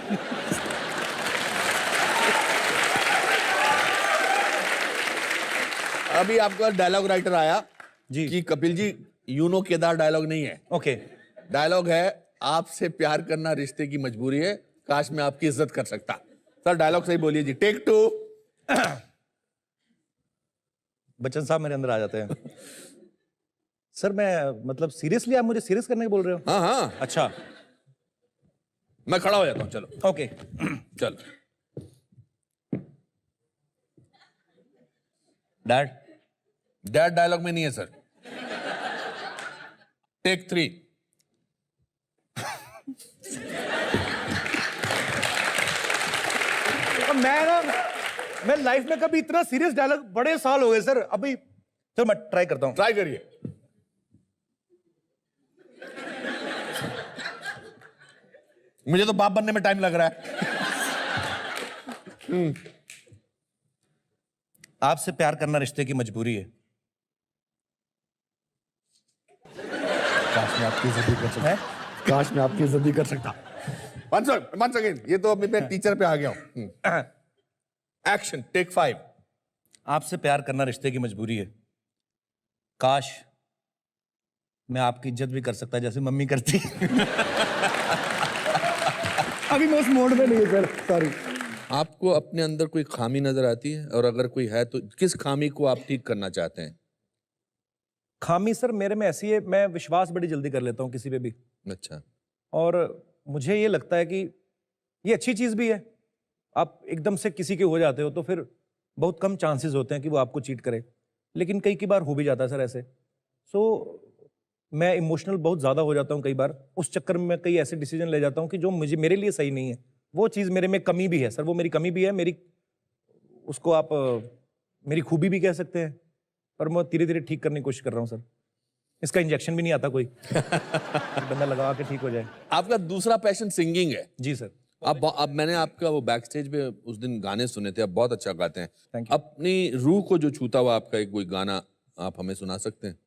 Speaker 2: अभी आपका डायलॉग राइटर आया
Speaker 3: जी
Speaker 2: कि Kapil ji you know Kedar dialogue नहीं है,
Speaker 3: ओके,
Speaker 2: डायलॉग है आपसे प्यार करना रिश्ते की मजबूरी है, काश मैं आपकी इज्जत कर सकता। सर डायलॉग सही बोलिए जी, टेक 2।
Speaker 3: बच्चन साहब मेरे अंदर आ जाते हैं। सर मैं मतलब सीरियसली आप मुझे सीरियस करने के बोल रहे हो?
Speaker 2: हाँ हाँ,
Speaker 3: अच्छा
Speaker 2: मैं खड़ा हो जाता हूँ, चलो
Speaker 3: ओके।
Speaker 2: चल।
Speaker 3: डैड,
Speaker 2: डैड डायलॉग में नहीं है सर, टेक 3।
Speaker 3: मैं लाइफ में कभी इतना सीरियस डायलॉग, बड़े साल हो गए सर, अभी चलो मैं ट्राई करता हूँ।
Speaker 2: ट्राई करिए। मुझे तो बाप बनने में टाइम लग रहा है।
Speaker 3: आपसे प्यार करना रिश्ते की मजबूरी है,
Speaker 2: काश मैं आपकी इज्जत भी कर सकता। काश मैं आपकी इज्जत भी कर सकता। वन सेकेंड, ये तो अभी मैं टीचर पे आ गया हूं। Action, take 5।
Speaker 3: आपसे प्यार करना रिश्ते की मजबूरी है, काश मैं आपकी इज्जत भी कर सकता जैसे मम्मी करती। अभी मैं उस मोड में नहीं है सर, सॉरी।
Speaker 2: आपको अपने अंदर कोई खामी नजर आती है, और अगर कोई है तो किस खामी को आप ठीक करना चाहते हैं?
Speaker 3: खामी सर मेरे में ऐसी है, मैं विश्वास बड़ी जल्दी कर लेता हूँ किसी पे भी,
Speaker 2: अच्छा।
Speaker 3: और मुझे ये लगता है कि ये अच्छी चीज भी है। आप एकदम से किसी के हो जाते हो तो फिर बहुत कम चांसेस होते हैं कि वो आपको चीट करे। लेकिन कई बार हो भी जाता है सर ऐसे। सो मैं इमोशनल बहुत ज़्यादा हो जाता हूँ कई बार, उस चक्कर में मैं कई ऐसे डिसीजन ले जाता हूँ कि जो मुझे मेरे लिए सही नहीं है। वो चीज़ मेरे में कमी भी है सर, वो मेरी कमी भी है, मेरी उसको आप मेरी खूबी भी कह सकते हैं, पर मैं धीरे धीरे ठीक करने की कोशिश कर रहा हूँ सर। इसका इंजेक्शन भी नहीं आता कोई कि बंदा लगा के ठीक हो जाए।
Speaker 2: आपका दूसरा पैशन सिंगिंग है।
Speaker 3: जी सर।
Speaker 2: अब मैंने आपका वो बैक स्टेज पे उस दिन गाने सुने थे, आप बहुत अच्छा गाते हैं।
Speaker 3: Thank you.
Speaker 2: अपनी रूह को जो छूता हुआ आपका एक कोई गाना आप हमें सुना सकते हैं,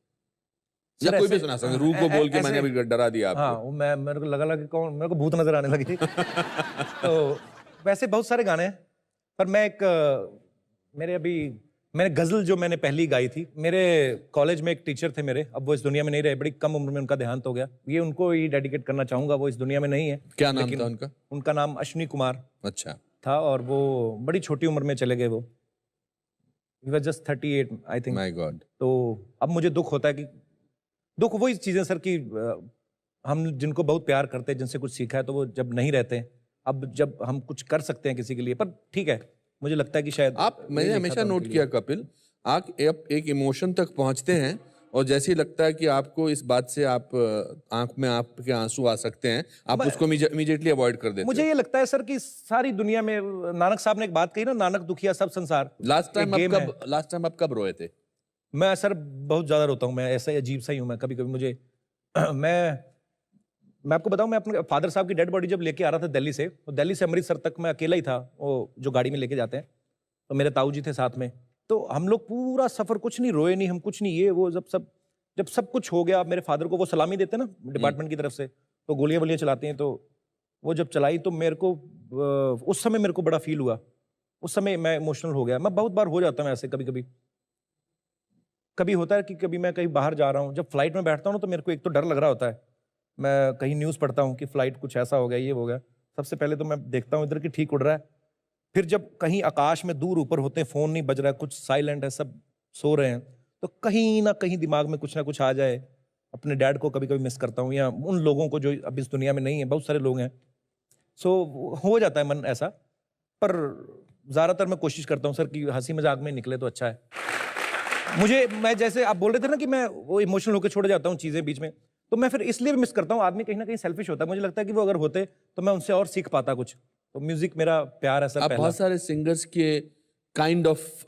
Speaker 2: या
Speaker 3: सर
Speaker 2: कोई भी
Speaker 3: ऐसे-
Speaker 2: सुना सकते हैं। रूह को बोल के मैंने
Speaker 3: ऐसे-
Speaker 2: अभी डरा दिया
Speaker 3: हाँ,
Speaker 2: आपको।
Speaker 3: वो मैं मेरे को लगा कि कौन, मेरे को भूत नजर आने लगी तो वैसे बहुत सारे गाने हैं, पर मैं एक मेरे अभी मैंने गजल जो मैंने पहली गाई थी, मेरे कॉलेज में एक टीचर थे मेरे, अब वो इस दुनिया में नहीं रहे, बड़ी कम उम्र में उनका देहांत हो गया। ये उनको ही डेडिकेट करना चाहूंगा, वो इस दुनिया में नहीं है।
Speaker 2: क्या नाम
Speaker 3: लेकिन
Speaker 2: था उनका?
Speaker 3: उनका नाम अश्विनी कुमार
Speaker 2: अच्छा।
Speaker 3: था और वो बड़ी छोटी उम्र में चले गए। वो he was just 38 I think.
Speaker 2: My God.
Speaker 3: तो अब मुझे दुख होता है कि दुख वही चीजें सर कि हम जिनको बहुत प्यार करते हैं, जिनसे कुछ सीखा है, तो वो जब नहीं रहते हैं, अब जब हम कुछ कर सकते हैं किसी के लिए, पर ठीक है, मुझे लगता है कि शायद
Speaker 2: मैंने
Speaker 3: ये लिखा
Speaker 2: हमेशा
Speaker 3: था
Speaker 2: नोट
Speaker 3: उनके
Speaker 2: किया
Speaker 3: लिए।
Speaker 2: कपिल, आप एक इमोशन तक पहुंचते हैं और जैसे ही लगता है कि आपको इस बात से आप आंख में आपके आंसू आ सकते हैं, आप उसको इमीडिएटली अवॉइड कर देते
Speaker 3: मुझे ये लगता है सर कि सारी दुनिया में, नानक साहब ने एक बात कही ना, नानक दुखिया सब संसार।
Speaker 2: लास्ट
Speaker 3: एक game है।
Speaker 2: टाइम आप कब रोए थे?
Speaker 3: मैं सर बहुत ज्यादा रोता हूँ, मैं ऐसा ही अजीब सा ही हूँ मैं, कभी कभी मुझे मैं आपको बताऊं, मैं अपने फादर साहब की डेड बॉडी जब लेके आ रहा था दिल्ली से, तो दिल्ली से अमृतसर तक मैं अकेला ही था, वो जो गाड़ी में लेके जाते हैं, तो मेरे ताऊ जी थे साथ में। तो हम लोग पूरा सफर कुछ नहीं रोए, नहीं हम कुछ नहीं, ये वो जब सब कुछ हो गया, मेरे फादर को वो सलामी देते ना डिपार्टमेंट की तरफ से, तो गोलियां वोलियां चलाते हैं, तो वो जब चलाई तो मेरे को उस समय मेरे को बड़ा फील हुआ, उस समय मैं इमोशनल हो गया। मैं बहुत बार हो जाता हूँ ऐसे, कभी कभी कभी होता है कि कभी मैं कहीं बाहर जा रहा हूँ, जब फ्लाइट में बैठता हूँ ना, तो मेरे को एक तो डर लग रहा होता है, मैं कहीं न्यूज़ पढ़ता हूँ कि फ्लाइट कुछ ऐसा हो गया, ये हो गया, सबसे पहले तो मैं देखता हूँ इधर कि ठीक उड़ रहा है। फिर जब कहीं आकाश में दूर ऊपर होते हैं, फोन नहीं बज रहा है, कुछ साइलेंट है, सब सो रहे हैं, तो कहीं ना कहीं दिमाग में कुछ ना कुछ आ जाए। अपने डैड को कभी कभी मिस करता हूँ, या उन लोगों को जो अब इस दुनिया में नहीं है, बहुत सारे लोग हैं। सो हो जाता है मन ऐसा, पर ज़्यादातर मैं कोशिश करता हूँ सर कि हंसी मजाक में निकले तो अच्छा है। मैं जैसे आप बोल रहे थे ना कि मैं वो इमोशनल होकर छोड़ जाता हूँ चीज़ें बीच में, तो मैं फिर इसलिए भी मिस करता हूँ। आदमी कहीं ना कहीं सेल्फिश होता है, मुझे लगता है कि वो अगर होते तो मैं उनसे और सीख पाता कुछ। तो म्यूजिक मेरा प्यार है सर
Speaker 2: आप
Speaker 3: पहला।
Speaker 2: बहुत सारे सिंगर्स के काइंड ऑफ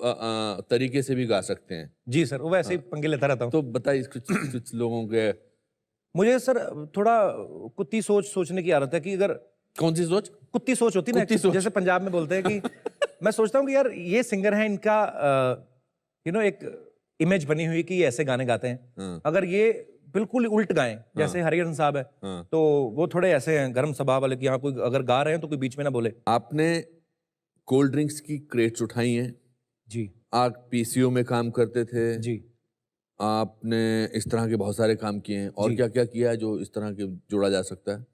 Speaker 2: तरीके से भी गा सकते हैं,
Speaker 3: जी सर, वो वैसे ही पंगे लेता रहता हूँ।
Speaker 2: तो बताइए कुछ लोगों के।
Speaker 3: मुझे सर थोड़ा कुत्ती सोचने की आदत है कि अगर
Speaker 2: कौन सी सोच?
Speaker 3: कुत्ती सोच होती ना,
Speaker 2: कुत्ती सोच।
Speaker 3: जैसे पंजाब में बोलते हैं कि मैं सोचता हूँ कि यार ये सिंगर है, इनका एक इमेज बनी हुई कि ये ऐसे गाने गाते हैं,
Speaker 2: हाँ।
Speaker 3: अगर ये बिल्कुल उल्ट गाएं, जैसे हरिहरन साहब है,
Speaker 2: हाँ।
Speaker 3: तो वो थोड़े ऐसे हैं गर्म स्वभाव वाले कि यहाँ कोई अगर गा रहे हैं तो कोई बीच में ना बोले।
Speaker 2: आपने कोल्ड ड्रिंक्स की क्रेट्स उठाई हैं,
Speaker 3: जी
Speaker 2: आप पीसीओ में काम करते थे,
Speaker 3: जी
Speaker 2: आपने इस तरह के बहुत सारे काम किए हैं, और
Speaker 3: जी।
Speaker 2: क्या क्या किया है जो इस तरह के जोड़ा जा सकता है?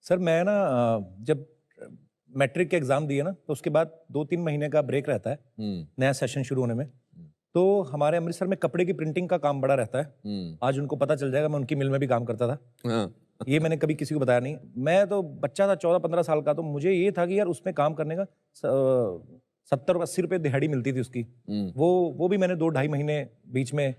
Speaker 3: सर मैं ना जब मैट्रिक के एग्जाम दिए ना, तो उसके बाद 2-3 महीने का ब्रेक रहता है नया सेशन शुरू होने में। तो हमारे अमृतसर में कपड़े की प्रिंटिंग का काम बड़ा रहता है। आज उनको पता चल जाएगा, मैं उनकी मिल में भी काम करता था।
Speaker 2: हाँ।
Speaker 3: ये मैंने कभी किसी को बताया नहीं। मैं तो बच्चा था 14-15 साल का, तो मुझे ये था कि यार उसमें काम करने का 70-80 रुपये दिहाड़ी मिलती थी उसकी। वो भी मैंने 2-2.5 महीने बीच में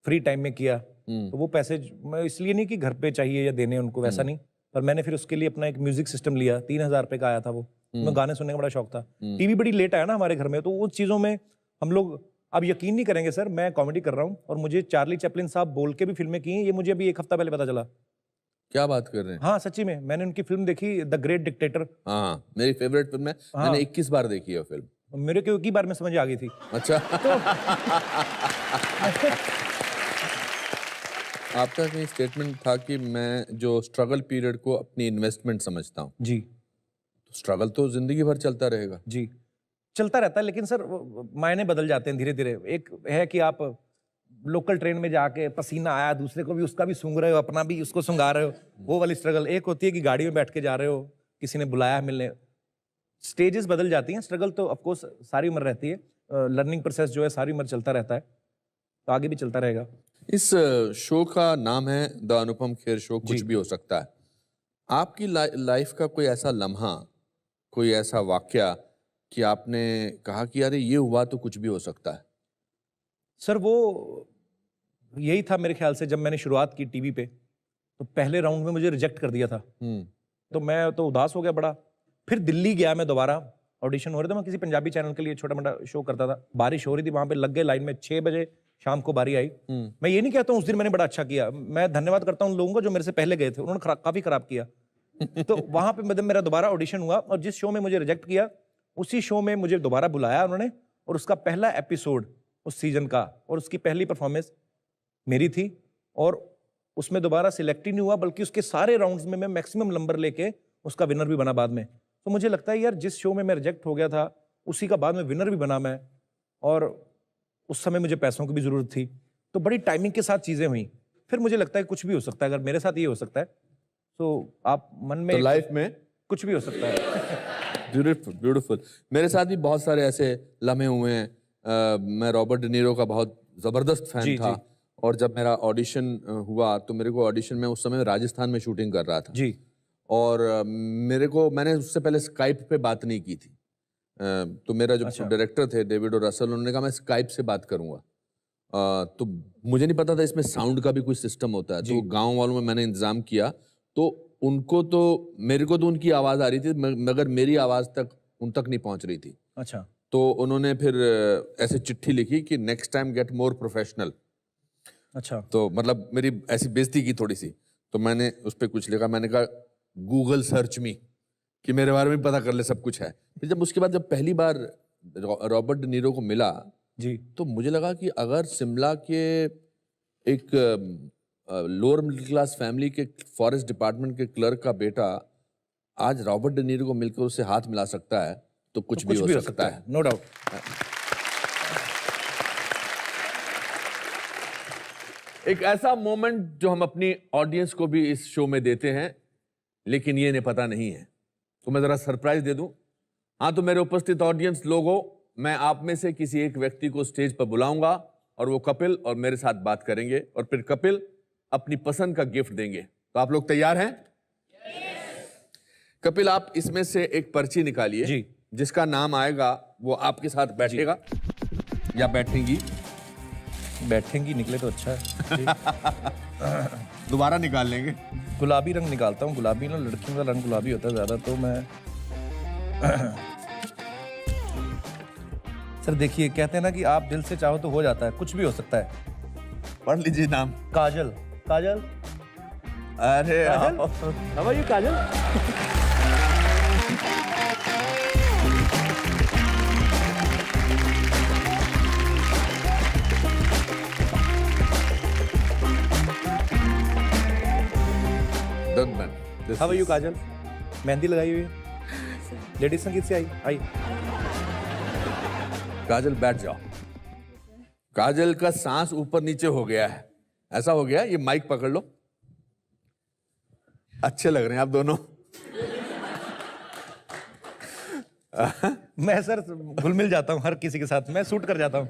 Speaker 3: फ्री टाइम में किया। तो वो पैसे मैं इसलिए नहीं कि घर पे चाहिए या देने उनको, वैसा नहीं, पर मैंने फिर उसके लिए अपना एक म्यूजिक सिस्टम लिया। 3,000 रुपये का आया था वो। मैं गाने सुनने का बड़ा शौक था। टीवी बड़ी लेट आया ना हमारे घर में, तो उन चीज़ों में हम लोग, आप यकीन नहीं करेंगे सर, मैं कॉमेडी कर रहा हूँ और मुझे चार्ली चैपलिन साहब बोल के भी फिल्में की हैं, ये मुझे अभी 1 हफ्ता पहले पता चला।
Speaker 2: क्या बात कर रहे हैं?
Speaker 3: हाँ सच्ची में, मैंने उनकी फिल्म देखी द ग्रेट डिक्टेटर।
Speaker 2: हाँ, मेरी फेवरेट फिल्म है।
Speaker 3: हाँ।
Speaker 2: मैंने 21 बार देखी है फिल्म।
Speaker 3: मेरे को एक ही बार में समझ आ गई थी।
Speaker 2: अच्छा। आपका कहीं स्टेटमेंट था कि मैं जो स्ट्रगल पीरियड को अपनी इन्वेस्टमेंट समझता हूँ।
Speaker 3: जी
Speaker 2: तो स्ट्रगल तो जिंदगी भर चलता रहेगा।
Speaker 3: जी, चलता रहता है, लेकिन सर मायने बदल जाते हैं धीरे धीरे। एक है कि आप लोकल ट्रेन में जाके पसीना आया, दूसरे को भी उसका भी सूंघ रहे हो, अपना भी उसको सूंघा रहे हो, वो वाली स्ट्रगल। एक होती है कि गाड़ी में बैठ के जा रहे हो, किसी ने बुलाया मिलने। स्टेजेस बदल जाती हैं। स्ट्रगल तो ऑफकोर्स सारी उम्र रहती है, लर्निंग प्रोसेस जो है सारी उम्र चलता रहता है, तो आगे भी चलता रहेगा।
Speaker 2: इस शो का नाम है द अनुपम खेर शो, कुछ भी हो सकता है। आपकी लाइफ का कोई ऐसा लम्हा, कोई ऐसा वाकया कि आपने कहा कि यार ये हुआ तो कुछ भी हो सकता है?
Speaker 3: सर वो यही था मेरे ख्याल से, जब मैंने शुरुआत की टीवी पे तो पहले राउंड में मुझे रिजेक्ट कर दिया था। तो मैं तो उदास हो गया बड़ा। फिर दिल्ली गया मैं, दोबारा ऑडिशन हो रहे थे, मैं किसी पंजाबी चैनल के लिए छोटा मोटा शो करता था, बारिश हो रही थी, वहां पे लग गए लाइन में, 6 बजे शाम को बारी आई। मैं ये नहीं कहता हूँ उस दिन मैंने बड़ा अच्छा किया, मैं धन्यवाद करता हूँ उन लोगों को जो मेरे से पहले गए थे, उन्होंने काफी खराब किया। तो वहां पे मतलब मेरा दोबारा ऑडिशन हुआ, और जिस शो में मुझे रिजेक्ट किया उसी शो में मुझे दोबारा बुलाया उन्होंने, और उसका पहला एपिसोड उस सीजन का और उसकी पहली परफॉर्मेंस मेरी थी, और उसमें दोबारा सिलेक्ट ही नहीं हुआ, बल्कि उसके सारे राउंड्स में मैं मैक्सिमम नंबर लेके उसका विनर भी बना बाद में। तो मुझे लगता है यार, जिस शो में मैं रिजेक्ट हो गया था उसी का बाद में विनर भी बना मैं, और उस समय मुझे पैसों की भी जरूरत थी, तो बड़ी टाइमिंग के साथ चीजें हुई। फिर मुझे लगता है कुछ भी हो सकता है, अगर मेरे साथ ये हो सकता है तो आप मन में
Speaker 2: तो लाइफ में
Speaker 3: कुछ भी हो सकता है।
Speaker 2: Beautiful beautiful. मेरे साथ भी बहुत सारे ऐसे लम्हे हुए हैं। मैं रॉबर्ट डिनीरो का बहुत जबरदस्त फैन
Speaker 3: जी,
Speaker 2: था,
Speaker 3: जी।
Speaker 2: और जब मेरा ऑडिशन हुआ तो मेरे को ऑडिशन में उस समय राजस्थान में शूटिंग कर रहा था
Speaker 3: जी
Speaker 2: और मैंने उससे पहले स्काइप पे बात नहीं की थी। तो मेरा जो डायरेक्टर थे डेविड और रसल, उन्होंने कहा मैं स्काइप से बात करूंगा। तो मुझे नहीं पता था इसमें साउंड का भी कोई सिस्टम होता है, तो गांव वालों में मैंने इंतजाम किया, तो उनको तो मेरे को तो उनकी आवाज़ आ रही थी मगर मेरी आवाज़ तक उन तक नहीं पहुंच रही थी।
Speaker 3: अच्छा।
Speaker 2: तो उन्होंने फिर ऐसे चिट्ठी लिखी कि next time get more professional.
Speaker 3: अच्छा।
Speaker 2: तो मतलब मेरी ऐसी बेइज्जती की थोड़ी सी, तो मैंने उस पर कुछ लिखा, मैंने कहा गूगल सर्च मी, कि मेरे बारे में पता कर ले, सब कुछ है। फिर जब उसके बाद जब पहली बार रॉबर्ट डिनीरो को मिला
Speaker 3: जी।
Speaker 2: तो मुझे लगा कि अगर शिमला के एक लोअर मिडिल क्लास फैमिली के फॉरेस्ट डिपार्टमेंट के क्लर्क का बेटा आज रॉबर्ट डिनीरो को मिलकर उससे हाथ मिला सकता है तो कुछ भी हो सकता है।
Speaker 3: No doubt.
Speaker 2: एक ऐसा मोमेंट जो हम अपनी ऑडियंस को भी इस शो में देते हैं, लेकिन ये इन्हें पता नहीं है, तो मैं जरा सरप्राइज दे दूं। हाँ, तो मेरे उपस्थित ऑडियंस लोगों, मैं आप में से किसी एक व्यक्ति को स्टेज पर बुलाऊंगा और वो कपिल और मेरे साथ बात करेंगे, और फिर कपिल अपनी पसंद का गिफ्ट देंगे। तो आप लोग तैयार हैं? कपिल, आप इसमें से एक पर्ची निकालिए
Speaker 3: जी।
Speaker 2: जिसका नाम आएगा वो आपके साथ बैठेगा या बैठेंगी।
Speaker 3: बैठेंगी निकले तो अच्छा है।
Speaker 2: दोबारा निकाल लेंगे।
Speaker 3: गुलाबी रंग निकालता हूँ, गुलाबी ना लड़कियों का रंग गुलाबी होता है ज्यादा, तो मैं सर देखिए, कहते हैं ना कि आप दिल से चाहो तो हो जाता है, कुछ भी हो सकता है।
Speaker 2: पढ़ लीजिए नाम।
Speaker 3: काजल। काजल।
Speaker 2: अरे
Speaker 3: काजल? How are you, Kajal? How are you, काजल? मेहंदी लगाई हुई है। लेडीज संगीत से आई।
Speaker 2: काजल बैठ जाओ। काजल का सांस ऊपर नीचे हो गया है, ऐसा हो गया। ये माइक पकड़ लो। अच्छे लग रहे हैं आप दोनों।
Speaker 3: मैं सर घुल मिल जाता हूँ हर किसी के साथ, मैं सूट कर जाता हूँ।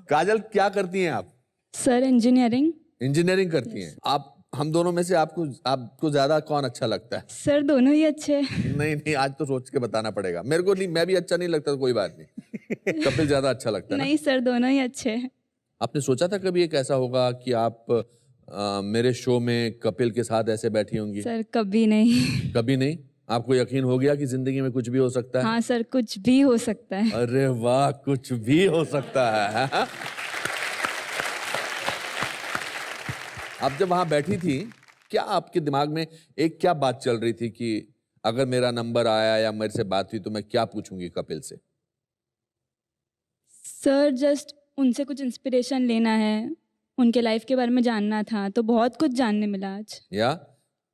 Speaker 2: काजल, क्या करती हैं आप?
Speaker 4: Sir engineering.
Speaker 2: इंजीनियरिंग करती हैं आप। हम दोनों में से आपको ज्यादा कौन अच्छा लगता है?
Speaker 4: सर दोनों ही अच्छे हैं।
Speaker 2: नहीं, आज तो सोच के बताना पड़ेगा। मेरे को नहीं, मैं भी अच्छा नहीं लगता तो कोई बात नहीं। कपिल ज्यादा अच्छा लगता है ना?
Speaker 4: नहीं सर, दोनों ही अच्छे हैं।
Speaker 2: आपने सोचा था कभी एक ऐसा होगा कि आप मेरे शो में कपिल के साथ ऐसे बैठी होंगी?
Speaker 4: सर कभी नहीं।
Speaker 2: कभी नहीं? आपको यकीन हो गया कि जिंदगी में कुछ भी हो सकता है?
Speaker 4: हाँ सर, कुछ भी हो सकता है।
Speaker 2: अरे वाह, कुछ भी हो सकता है। आप जब वहां बैठी थी, क्या आपके दिमाग में एक क्या बात चल रही थी कि अगर मेरा नंबर आया या मेरे से बात हुई तो मैं क्या पूछूंगी कपिल से?
Speaker 4: सर जस्ट उनसे कुछ इंस्पिरेशन लेना है, उनके लाइफ के बारे में जानना था, तो बहुत कुछ जानने मिला आज।
Speaker 2: या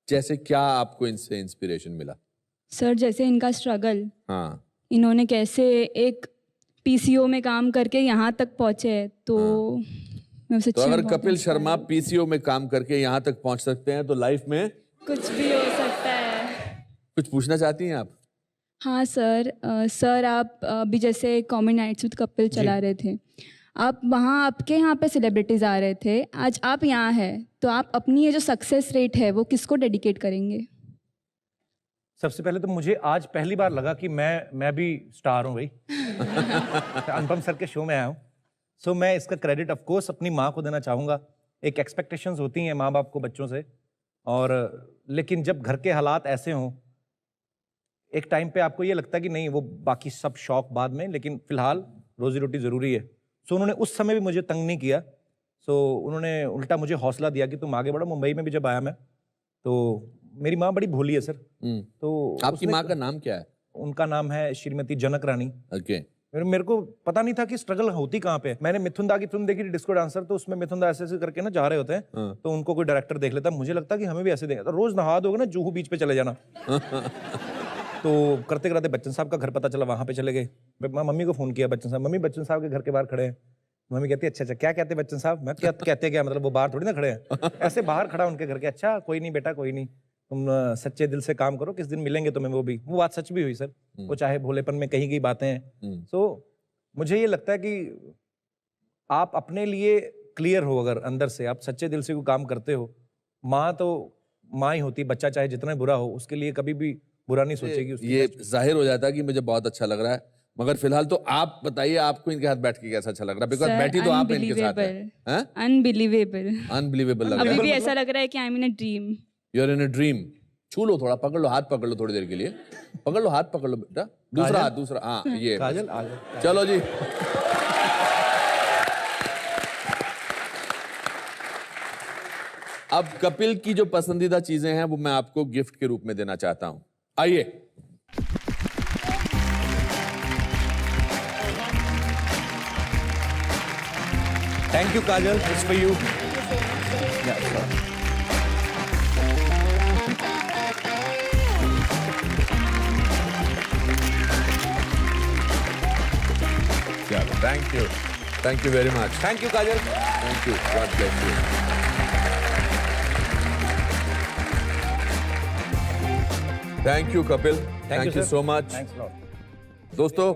Speaker 2: जैसे क्या आपको इनसे इंस्पिरेशन मिला?
Speaker 4: सर जैसे इनका स्ट्रगल,
Speaker 2: हाँ।
Speaker 4: इन्होंने कैसे एक पीसीओ में काम करके यहाँ तक पहुंचे, तो मैं
Speaker 2: तो अगर कपिल शर्मा पीसीओ में काम करके यहाँ तक पहुंच सकते हैं तो लाइफ में
Speaker 4: कुछ भी हो सकता है।
Speaker 2: कुछ पूछना चाहती हैं आप?
Speaker 4: हाँ सर, सर आप अभी जैसे कॉमेडी नाइट्स विद कपिल चला रहे थे, आप वहाँ आपके यहाँ पे सेलिब्रिटीज़ आ रहे थे, आज आप यहाँ हैं, तो आप अपनी ये जो सक्सेस रेट है वो किसको डेडिकेट करेंगे?
Speaker 3: सबसे पहले तो मुझे आज पहली बार लगा कि मैं भी स्टार हूँ भाई। अनुपम सर के शो में आया हूँ। सो मैं इसका क्रेडिट ऑफ कोर्स अपनी माँ को देना चाहूँगा। एक एक्सपेक्टेशंस होती हैं माँ बाप को बच्चों से, और लेकिन जब घर के हालात ऐसे हों, एक टाइम पे आपको ये लगता है कि नहीं, वो बाकी सब शौक बाद में, लेकिन फिलहाल रोजी रोटी ज़रूरी है। सो उन्होंने उस समय भी मुझे तंग नहीं किया। सो उन्होंने उल्टा मुझे हौसला दिया कि तुम आगे बढ़ो। मुंबई में भी जब आया मैं, तो मेरी माँ बड़ी भोली है सर। तो
Speaker 2: आपकी माँ का नाम क्या है?
Speaker 3: उनका नाम है श्रीमती जनक रानी।
Speaker 2: ओके।
Speaker 3: मेरे को पता नहीं था कि स्ट्रगल होती कहाँ पे। मैंने मिथुन दा की फिल्म देखी, डिस्को डांसर, तो उसमें मिथुन दा ऐसे करके ना जा रहे होते हैं, तो उनको कोई डायरेक्टर देख लेता, मुझे लगता कि हमें भी ऐसे देंगे, तो रोज नहा दोगे ना जुहू बीच पे चले जाना। तो करते करते बच्चन साहब का घर पता चला, वहां पे चले गए। मम्मी को फोन किया, बच्चन साहब, मम्मी बच्चन साहब के घर के बाहर खड़े हैं। मम्मी कहती है अच्छा अच्छा, क्या कहते बच्चन साहब? मैं क्या कहते क्या मतलब, वो बाहर थोड़ी ना खड़े हैं, ऐसे बाहर खड़ा उनके घर के। अच्छा कोई नहीं बेटा, कोई नहीं, तुम सच्चे दिल से काम करो, किस दिन मिलेंगे तुम्हें। वो बात सच भी हुई सर। वो चाहे भोलेपन में कही गई बातें हैं। सो मुझे ये लगता है कि आप अपने लिए क्लियर हो, अगर अंदर से आप सच्चे दिल से कोई काम करते हो, माँ तो माँ ही होती, बच्चा चाहे जितना बुरा हो उसके लिए कभी भी बुरा नहीं सोचेगी।
Speaker 2: ये जाहिर हो जाता है कि मुझे बहुत अच्छा लग रहा है, मगर फिलहाल तो आप बताइए, आपको इनके साथ बैठ के कैसा अच्छा लग रहा है? बिकॉज बैठी तो आप इनके साथ हैं।
Speaker 4: अनबिलीवेबल,
Speaker 2: अनबिलीवेबल लग रहा
Speaker 4: अभी
Speaker 2: है।
Speaker 4: भी ऐसा लग रहा है कि I am in a dream.
Speaker 2: You are in a dream. छू लो थोड़ा, पकड़ लो, हाथ पकड़ लो थोड़ी देर के लिए, पकड़ लो, हाथ पकड़ लो बेटा, दूसरा हाथ, दूसरा, हाँ ये
Speaker 3: काजल आ जाओ।
Speaker 2: चलो जी। अब कपिल की जो पसंदीदा चीजें हैं वो मैं आपको गिफ्ट के रूप में देना चाहता हूं। आइए।
Speaker 3: Thank you Kajal, it's for you.
Speaker 2: Thank you very much.
Speaker 3: Thank you Kajal.
Speaker 2: Thank you, God bless you. Thank you Kapil, thank you so much. दोस्तों,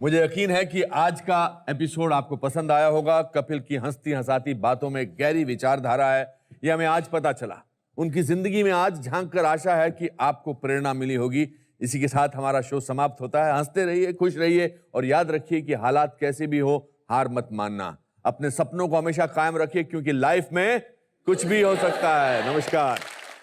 Speaker 2: मुझे यकीन है कि आज का एपिसोड आपको पसंद आया होगा। कपिल की हंसती हंसाती बातों में गहरी विचारधारा है, यह हमें आज पता चला। उनकी जिंदगी में आज झांक कर आशा है कि आपको प्रेरणा मिली होगी। इसी के साथ हमारा शो समाप्त होता है। हंसते रहिए, खुश रहिए और याद रखिए कि हालात कैसे भी हो, हार मत मानना। अपने सपनों को हमेशा कायम रखिए, क्योंकि लाइफ में कुछ भी हो सकता है। नमस्कार।